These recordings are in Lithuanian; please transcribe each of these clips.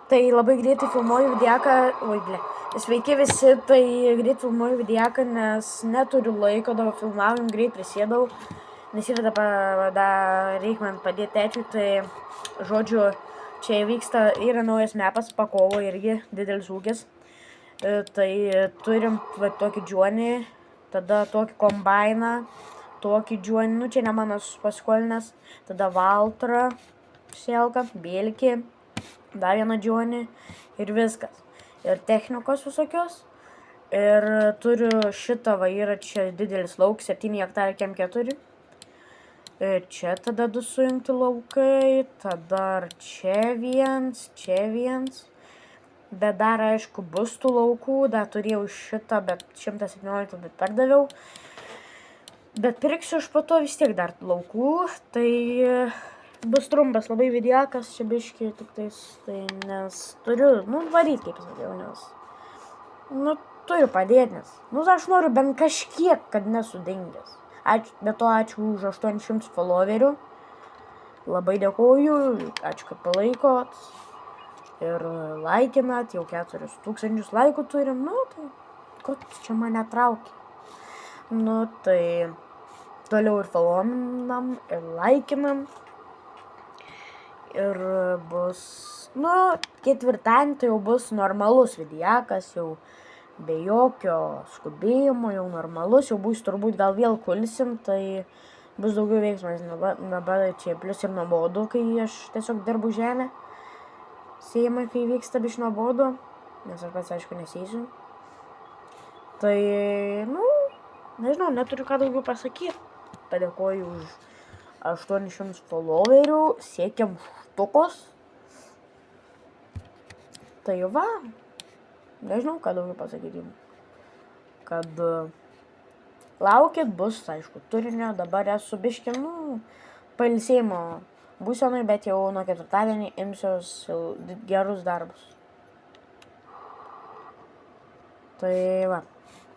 Tai labai greitai filmuoju vidiaką, sveiki visi, tai greit filmuoju vidiaką, nes neturiu laiko, dabar filmavim, greit prisėdau, nes reikia man padėti tėčiui, tai žodžiu, čia yra naujas mepas, Pakovo irgi didelis ūkis, tai turim tokį džuonį, tada tokį kombainą, tokį džuonį, čia ne mano paskolinęs, tada valtrą, selką, bėlikį, dar vieną džuonį ir viskas. Ir technikos visokios. Ir turiu šitą yra čia didelis laukas, 7 hektarai kem 4. Čia tada 2 sujungti laukai, tada čia viens. Bet dar aišku bus tų laukų, dar turėjau šitą, bet 117, bet perdaviau. Bet pirksiu aš po to vis tiek dar laukų, tai bus trumpas labai vidiakas, čia biški tik tais, tai nes turiu, varyt, kaip sakiau, nes, turiu padėti, nes, aš noriu bent kažkiek, kad nesudingęs. Ačiū už 800 followerių, labai dėkoju, ačiū, kad palaikot ir laikinat, jau 4000 laikų turim, tai, ko čia mane traukia. Tai toliau ir followinam, ir laikinam. Ir bus, ketvirtadienį tai jau bus normalus vidiakas, jau be jokio skubėjimo, jau normalus, jau bus turbūt gal vėl kulsim, tai bus daugiau veiksmas, dabar čia plius ir nuobodu, kai aš tiesiog dirbu žemę, sėjimai, kai vyksta biš nuobodu, nes aš pats aišku nesėsiu. Tai, nežinau, neturiu ką daugiau pasakyti, padėkoju už 800 followerių, siekiam štukos. Tai va, nežinau, ką daugiau pasakyti. Kad laukit, bus, aišku, turinio, dabar esu biški, pailsėjimo būsenui, bet jau nuo ketvirtadienį imsiuos gerus darbus. Tai va,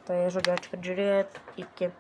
tai žodžiu, ačiū, kad žiūrėjot, iki.